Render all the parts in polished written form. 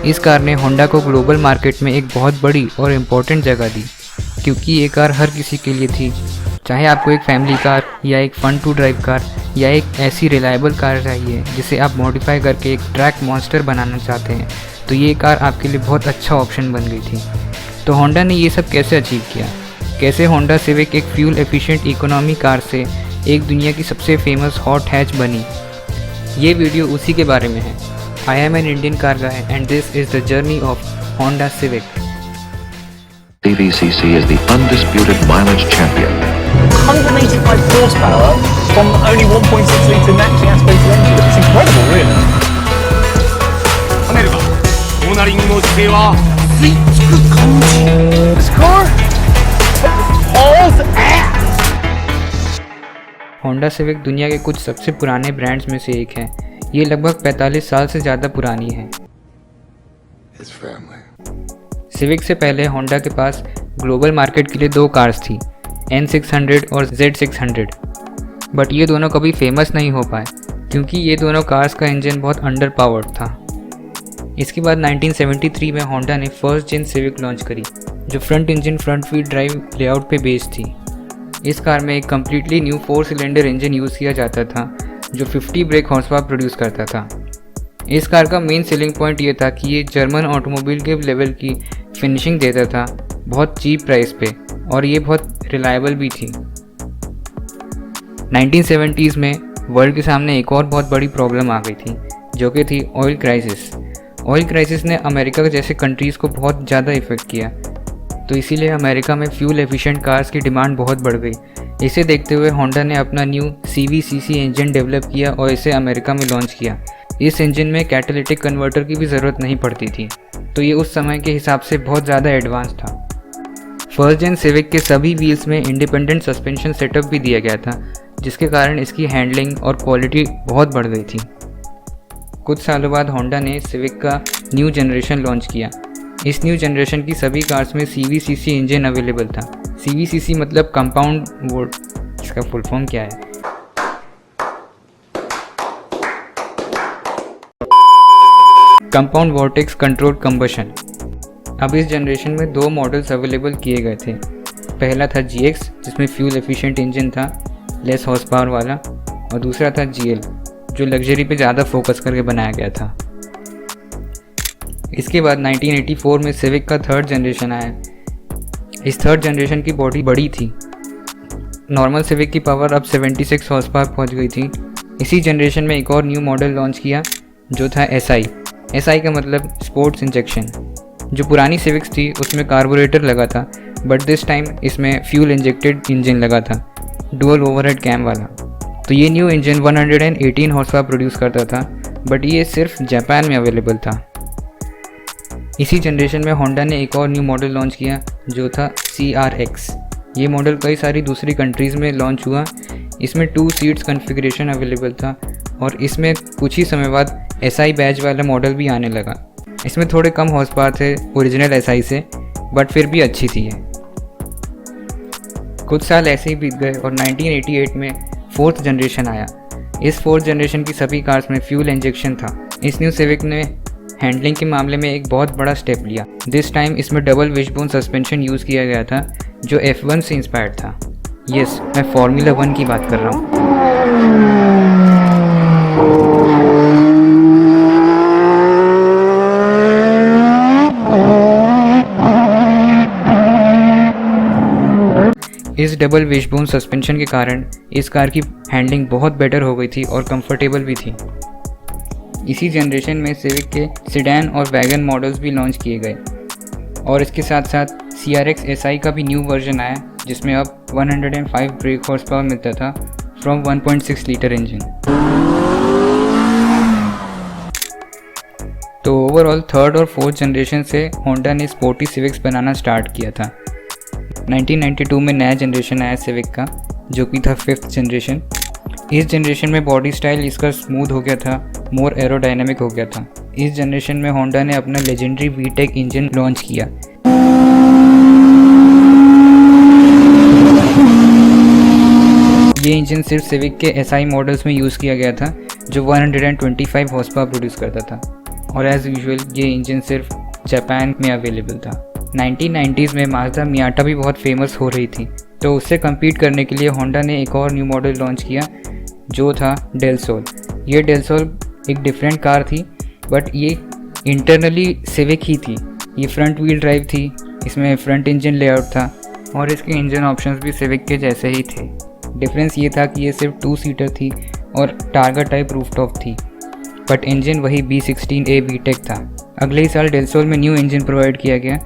इस कार ने होंडा को ग्लोबल मार्केट में एक बहुत बड़ी और इम्पोर्टेंट जगह दी, क्योंकि ये कार हर किसी के लिए थी। चाहे आपको एक फैमिली कार या एक फन टू ड्राइव कार या एक ऐसी रिलायबल कार चाहिए जिसे आप मॉडिफाई करके एक ट्रैक मॉन्स्टर बनाना चाहते हैं, तो ये कार आपके लिए बहुत अच्छा ऑप्शन बन गई थी। तो होंडा ने ये सब कैसे अचीव किया? कैसे होंडा सिविक एक फ्यूल एफिशिएंट इकोनॉमी कार से एक दुनिया की सबसे फेमस हॉट हैच बनी? ये वीडियो उसी के बारे में है। I am an Indian car guy and this is the journey of Honda civic. CVCC is the undisputed mileage champion. 185 horsepower from only 1.6 litre naturally aspirated engine. It's incredible, really. 跳ねるか。コーナリングの姿勢は吸い付く感じ。This car hauls ass. Honda civic दुनिया के कुछ सबसे पुराने brands में से एक है। ये लगभग 45 साल से ज़्यादा पुरानी है। सिविक से पहले होंडा के पास ग्लोबल मार्केट के लिए दो कार्स थी, N600 और Z600, बट ये दोनों कभी फेमस नहीं हो पाए क्योंकि ये दोनों कार्स का इंजन बहुत अंडर पावर्ड था। इसके बाद 1973 में होंडा ने फर्स्ट जेन सिविक लॉन्च करी, जो front engine front wheel drive layout पे बेस्ड थी। इस कार में एक completely new 4 cylinder engine use किया जाता था जो 50 ब्रेक हॉर्स पावर प्रोड्यूस करता था। इस कार का मेन सेलिंग पॉइंट ये था कि ये जर्मन ऑटोमोबाइल के लेवल की फिनिशिंग देता था बहुत चीप प्राइस पे, और ये बहुत रिलायबल भी थी। 1970s में वर्ल्ड के सामने एक और बहुत बड़ी प्रॉब्लम आ गई थी, जो कि थी ऑयल क्राइसिस। ऑयल क्राइसिस ने अमेरिका जैसे कंट्रीज़ को बहुत ज़्यादा इफ़ेक्ट किया, तो इसीलिए अमेरिका में फ्यूल एफिशिएंट कार्स की डिमांड बहुत बढ़ गई। इसे देखते हुए होंडा ने अपना न्यू CVCC इंजन डेवलप किया और इसे अमेरिका में लॉन्च किया। इस इंजन में कैटालिटिक कन्वर्टर की भी ज़रूरत नहीं पड़ती थी, तो ये उस समय के हिसाब से बहुत ज़्यादा एडवांस था। फर्स्ट जेन सिविक के सभी व्हील्स में इंडिपेंडेंट सस्पेंशन सेटअप भी दिया गया था, जिसके कारण इसकी हैंडलिंग और क्वालिटी बहुत बढ़ गई थी। कुछ सालों बाद होंडा ने सिविक का न्यू जनरेशन लॉन्च किया। इस न्यू जनरेशन की सभी कार्स में CVCC इंजन अवेलेबल था। CVCC मतलब कंपाउंड वोट, इसका फुल फॉर्म क्या है? Compound vortex control combustion. अब इस जनरेशन में दो मॉडल्स अवेलेबल किए गए थे। पहला था GX, जिसमें फ्यूल एफिशिएंट इंजन था, लेस हॉर्स पावर वाला, और दूसरा था GL, जो लग्जरी पे ज़्यादा फोकस करके बनाया गया था। इसके बाद 1984 में सिविक का थर्ड जनरेशन आया। इस थर्ड जनरेशन की बॉडी बड़ी थी। नॉर्मल सिविक की पावर अब 76 हॉर्स पावर पहुँच गई थी। इसी जनरेशन में एक और न्यू मॉडल लॉन्च किया, जो था SI का मतलब स्पोर्ट्स इंजेक्शन। जो पुरानी सिविक्स थी उसमें कार्बोरेटर लगा था, बट दिस टाइम इसमें फ्यूल इंजेक्टेड इंजन लगा था, डुअल ओवरहेड कैम वाला। तो ये new engine 118 horse power produce करता था, बट ये सिर्फ जापान में अवेलेबल था। इसी जनरेशन में होंडा ने एक और न्यू मॉडल लॉन्च किया, जो था CRX। ये मॉडल कई सारी दूसरी कंट्रीज़ में लॉन्च हुआ। इसमें 2 सीट्स कॉन्फ़िगरेशन अवेलेबल था, और इसमें कुछ ही समय बाद SI बैच वाला मॉडल भी आने लगा। इसमें थोड़े कम हॉर्स पावर थे ओरिजिनल SI से, बट फिर भी अच्छी थी ये। कुछ साल ऐसे ही बीत गए और 1988 में 4th जनरेशन आया। इस 4th जनरेशन की सभी कार्स में फ्यूल इंजेक्शन था। इस न्यू सिविक ने हैंडलिंग के मामले में एक बहुत बड़ा स्टेप लिया। दिस टाइम इसमें डबल विशबोन सस्पेंशन यूज़ किया गया था, जो F1 से इंस्पायर्ड था। यस, मैं फार्मूला 1 की बात कर रहा हूँ। इस डबल विशबोन सस्पेंशन के कारण इस कार की हैंडलिंग बहुत बेटर हो गई थी और कंफर्टेबल भी थी। इसी जनरेशन में सिविक के सेडान और वैगन मॉडल्स भी लॉन्च किए गए, और इसके साथ साथ CRX SI का भी न्यू वर्जन आया, जिसमें अब 105 ब्रेक हॉर्स पावर मिलता था फ्रॉम 1.6 लीटर इंजन। तो ओवरऑल थर्ड और फोर्थ जनरेशन से होंडा ने स्पोर्टी सिविक्स बनाना स्टार्ट किया था। 1992 में नया जनरेशन आया सिविक का, जो कि था 5th जनरेशन। इस जनरेशन में बॉडी स्टाइल इसका स्मूथ हो गया था, मोर एरोडायनेमिक हो गया था। इस जनरेशन में होंडा ने अपना लेजेंडरी VTEC इंजन लॉन्च किया। ये इंजन सिर्फ सिविक के SI मॉडल्स में यूज़ किया गया था, जो 125 हॉर्स पावर प्रोड्यूस करता था। और एज़ यूजुअल ये इंजन सिर्फ जापान में अवेलेबल था। 1990s में माज़दा मियाटा भी बहुत फेमस हो रही थी, तो उससे कम्पीट करने के लिए होंडा ने एक और न्यू मॉडल लॉन्च किया जो था डेल सोल। ये डेल सोल एक डिफरेंट कार थी, बट ये इंटरनली सिविक ही थी। ये फ्रंट व्हील ड्राइव थी, इसमें फ्रंट इंजन लेआउट था और इसके इंजन ऑप्शंस भी सिविक के जैसे ही थे। डिफरेंस ये था कि ये सिर्फ 2 सीटर थी और टारगा टाइप रूफटॉप थी, बट इंजन वही B16A VTEC था। अगले ही साल डेल सोल में न्यू इंजन प्रोवाइड किया गया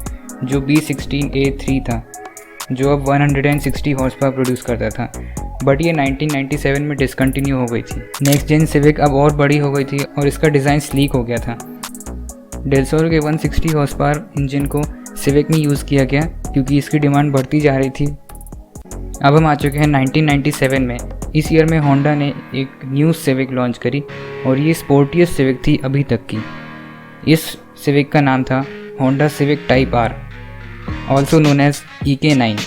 जो B16A3 था, जो अब 160 हॉर्स पावर प्रोड्यूस करता था, बट ये 1997 में डिसकंटिन्यू हो गई थी। नेक्स्ट जेन सिविक अब और बड़ी हो गई थी और इसका डिज़ाइन स्लीक हो गया था। डेल सोल के 160 हॉर्स पावर इंजन को सिविक में यूज़ किया गया क्योंकि इसकी डिमांड बढ़ती जा रही थी। अब हम आ चुके हैं 1997 में। इस ईयर में होंडा ने एक न्यू सिविक लॉन्च करी और ये स्पोर्टिएस्ट सिविक थी अभी तक की। इस सिविक का नाम था Honda Civic type R, also known as EK9।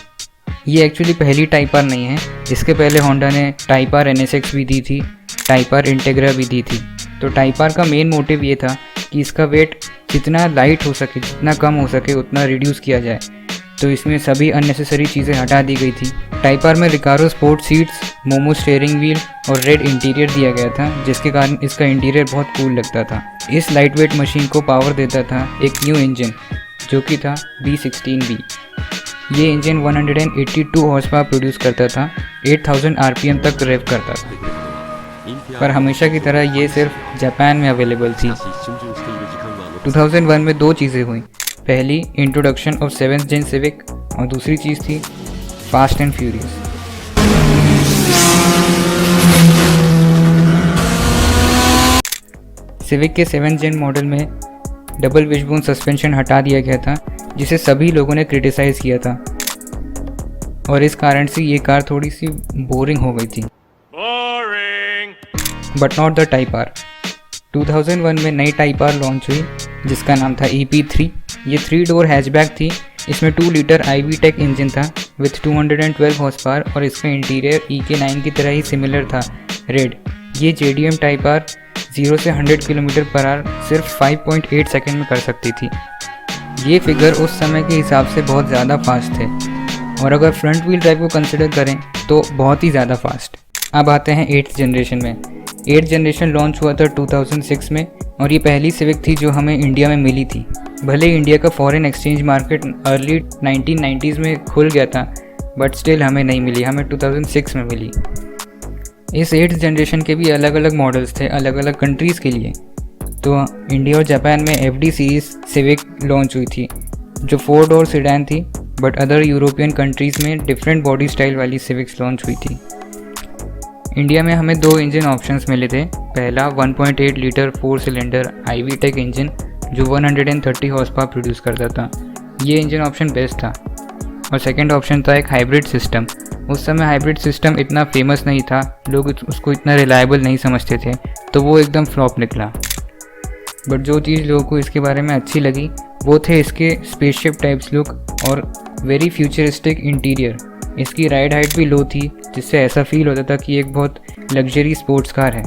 ये एक्चुअली पहली टाइप आर नहीं है, इसके पहले होंडा ने टाइप आर NSX भी दी थी, टाइप आर इंटेग्रा भी दी थी। तो टाइप आर का मेन मोटिव ये था कि इसका वेट जितना लाइट हो सके, जितना कम हो सके उतना रिड्यूस किया जाए, तो इसमें सभी अननेसेसरी चीज़ें हटा दी गई थी। टाइप आर में Recaro sport seats, momo steering wheel और रेड इंटीरियर दिया गया था, जिसके कारण इसका इंटीरियर बहुत कूल लगता था। इस लाइट वेट मशीन को पावर देता था एक न्यू इंजन जो कि था B16B। ये इंजन 182 हॉर्स पावर प्रोड्यूस करता था, 8000 RPM तक रेव करता था, पर हमेशा की तरह ये सिर्फ जापान में अवेलेबल थी। 2001 में 2 चीज़ें हुई। पहली introduction of 7th gen civic और दूसरी चीज़ थी फास्ट एंड फ्यूरियस। सिविक के 7th जेन मॉडल में डबल विशबोन सस्पेंशन हटा दिया गया था, जिसे सभी लोगों ने क्रिटिसाइज़ किया था और इस कारण से ये कार थोड़ी सी बोरिंग हो गई थी। But not the type R. 2001 में नई टाइप आर लॉन्च हुई जिसका नाम था EP3। ये 3 डोर हैचबैक थी। इसमें 2 लीटर IVTEC इंजन था विथ 212 हॉर्स पावर और इसका इंटीरियर EK9 की तरह ही सिमिलर था, रेड। ये JDM टाइप आर 0 से 100 km/h सिर्फ 5.8 सेकेंड में कर सकती थी। ये फिगर उस समय के हिसाब से बहुत ज़्यादा फास्ट थे और अगर फ्रंट व्हील ड्राइव को कंसिडर करें तो बहुत ही ज़्यादा फास्ट। अब आते हैं 8th जनरेशन में। 8th जनरेशन लॉन्च हुआ था 2006 में और ये पहली सिविक थी जो हमें इंडिया में मिली थी। भले इंडिया का foreign exchange market early 1990s में खुल गया था, बट स्टिल हमें नहीं मिली, हमें 2006 में मिली। इस 8th जनरेशन के भी अलग अलग मॉडल्स थे अलग अलग कंट्रीज़ के लिए। तो इंडिया और जापान में FD सीरीज सिविक लॉन्च हुई थी जो 4 डोर सेडान थी, बट अदर यूरोपियन कंट्रीज़ में डिफरेंट बॉडी स्टाइल वाली सिविक्स लॉन्च हुई थी। इंडिया में हमें 2 इंजन ऑप्शंस मिले थे। पहला 1.8 लीटर 4 सिलेंडर IVTEC इंजन जो 130 हॉर्स पावर प्रोड्यूस करता था। ये इंजन ऑप्शन बेस्ट था। और सेकंड ऑप्शन था एक हाइब्रिड सिस्टम। उस समय हाइब्रिड सिस्टम इतना फेमस नहीं था, लोग उसको इतना रिलायबल नहीं समझते थे, तो वो एकदम फ्लॉप निकला। बट जो चीज़ लोगों को इसके बारे में अच्छी लगी वो थे इसके स्पेसशिप टाइप्स लुक और वेरी फ्यूचरिस्टिक इंटीरियर। इसकी राइड हाइट भी लो थी जिससे ऐसा फील होता था कि एक बहुत लग्जरी स्पोर्ट्स कार है।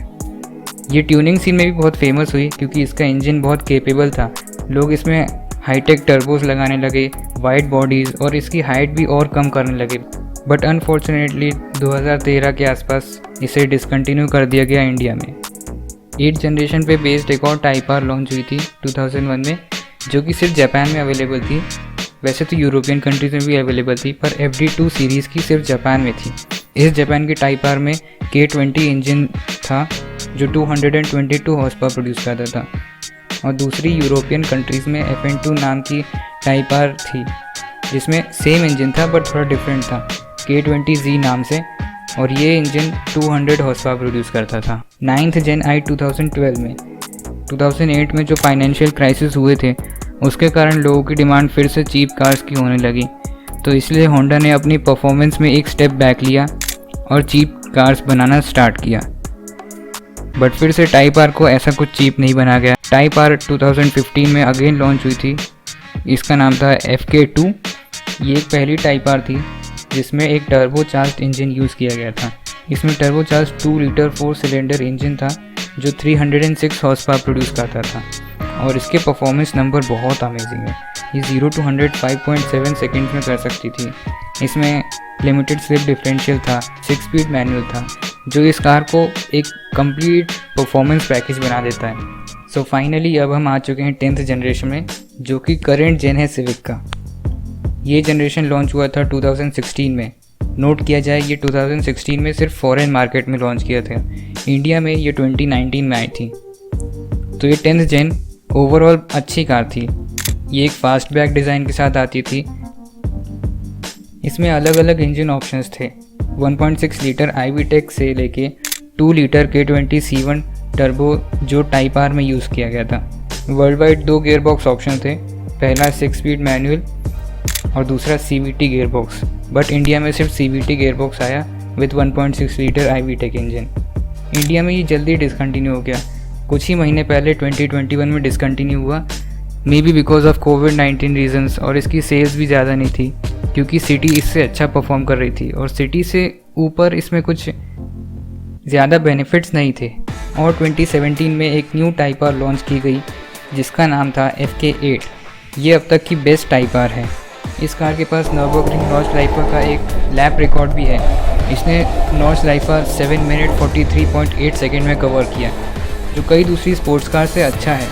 ये ट्यूनिंग सीन में भी बहुत फेमस हुई क्योंकि इसका इंजन बहुत केपेबल था। लोग इसमें हाईटेक टर्बोस लगाने लगे, वाइड बॉडीज़ और इसकी हाइट भी और कम करने लगे। बट अनफॉर्चुनेटली 2013 के आसपास इसे डिसकंटिन्यू कर दिया गया इंडिया में। 8th जनरेशन पे बेस्ड एक और टाइप आर लॉन्च हुई थी 2001 में जो कि सिर्फ जापान में अवेलेबल थी। वैसे तो यूरोपियन कंट्रीज में भी अवेलेबल थी, पर FD2 सीरीज़ की सिर्फ जापान में थी। इस जापान की टाइप आर में K20 इंजन था जो 222 हॉर्स पावर प्रोड्यूस करता था और दूसरी यूरोपियन कंट्रीज़ में FN2 नाम की टाइप आर थी जिसमें सेम इंजन था बट थोड़ा डिफरेंट था, K20Z नाम से, और ये इंजन 200 हॉर्स पावर प्रोड्यूस करता था। 9th जेन आई 2012 में। 2008 में जो फाइनेंशियल क्राइसिस हुए थे उसके कारण लोगों की डिमांड फिर से चीप कार्स की होने लगी, तो इसलिए होंडा ने अपनी परफॉर्मेंस में एक स्टेप बैक लिया और चीप कार्स बनाना स्टार्ट किया। बट फिर से टाइप आर को ऐसा कुछ चीप नहीं बना गया। टाइप आर 2015 में अगेन लॉन्च हुई थी। इसका नाम था FK2। ये एक पहली टाइप आर थी जिसमें एक टर्बो चार्ज इंजन यूज़ किया गया था। इसमें turbo charge 2 litre 4 cylinder engine था जो 306 हॉर्स पावर प्रोड्यूस करता था और इसके परफॉर्मेंस नंबर बहुत अमेजिंग है। ये 0 to 100 5.7 सेकेंड्स में कर सकती थी। इसमें लिमिटेड स्लिप डिफरेंशियल था, 6 स्पीड मैनुअल था, जो इस कार को एक कंप्लीट परफॉर्मेंस पैकेज बना देता है। सो फाइनली अब हम आ चुके हैं 10th जनरेशन में, जो कि करेंट जेन है सिविक का। ये जनरेशन लॉन्च हुआ था 2016 में। नोट किया जाए ये 2016 में सिर्फ फॉरेन मार्केट में लॉन्च किया था, इंडिया में ये 2019 में आई थी। तो ये 10th जेन ओवरऑल अच्छी कार थी। ये एक फास्ट बैक डिज़ाइन के साथ आती थी। इसमें अलग अलग इंजन ऑप्शंस थे, 1.6 लीटर IVTEC से लेके 2 लीटर K20 C1 टर्बो जो टाइप आर में यूज़ किया गया था। World wide 2 gear box option थे, पहला 6 स्पीड मैनुअल और दूसरा CVT gear box, but India में सिर्फ CVT गियर बॉक्स आया with 1.6 litre IVTEC engine. India में ये जल्दी डिसकंटिन्यू हो गया, कुछ ही महीने पहले 2021 में डिसकंटिन्यू हुआ, may be because of covid reasons, और इसकी सेल्स भी ज़्यादा नहीं थी क्योंकि सिटी इससे अच्छा परफॉर्म कर रही थी और सिटी से ऊपर इसमें कुछ ज़्यादा बेनिफिट्स नहीं थे। और 2017 में एक न्यू टाइप आर लॉन्च की गई जिसका नाम था FK8। ये अब तक की बेस्ट टाइप आर है। इस कार के पास नürburgring नॉच लाइफर का एक लैप रिकॉर्ड भी है। इसने नॉच लाइफर 7 मिनट 43.8 सेकेंड में कवर किया, जो कई दूसरी स्पोर्ट्स कार से अच्छा है।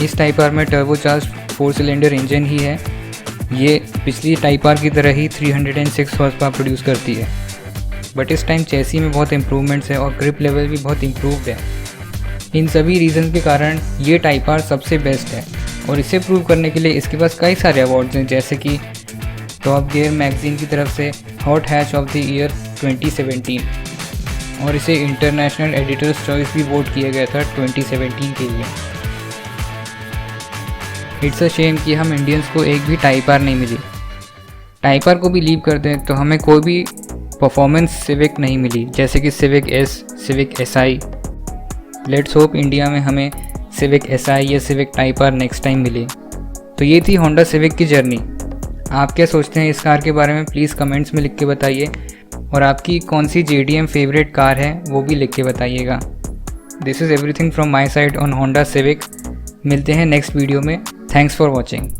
इस टाइप आर में टर्बोचार्ज 4 सिलेंडर इंजन ही है। ये पिछली टाइप आर की तरह ही 306 हॉर्स पावर प्रोड्यूस करती है, बट इस टाइम चेसी में बहुत इंप्रूवमेंट्स है और ग्रिप लेवल भी बहुत इम्प्रूव्ड है। इन सभी रीज़न के कारण ये टाइप आर सबसे बेस्ट है और इसे प्रूव करने के लिए इसके पास कई सारे अवार्ड्स हैं, जैसे कि टॉप गियर मैगजीन की तरफ से hot hatch of the year 2017 और इसे इंटरनेशनल एडिटर्स चॉइस भी वोट किया गया था 2017 के लिए। इट्स अ शेम कि हम इंडियंस को एक भी टाइप आर नहीं मिली। टाइप आर को भी लीव कर दें तो हमें कोई भी परफॉर्मेंस सिविक नहीं मिली, जैसे कि Civic S, Civic SI। Let's hope India में हमें सिविक SI या Civic type R next time मिले। तो ये थी होंडा सिविक की जर्नी। आप क्या सोचते हैं इस कार के बारे में, प्लीज़ कमेंट्स में लिख के बताइए, और आपकी कौन सी JDM फेवरेट कार है वो भी लिख के बताइएगा। This is everything from my side on Honda civic. मिलते हैं नेक्स्ट वीडियो में। Thanks for watching.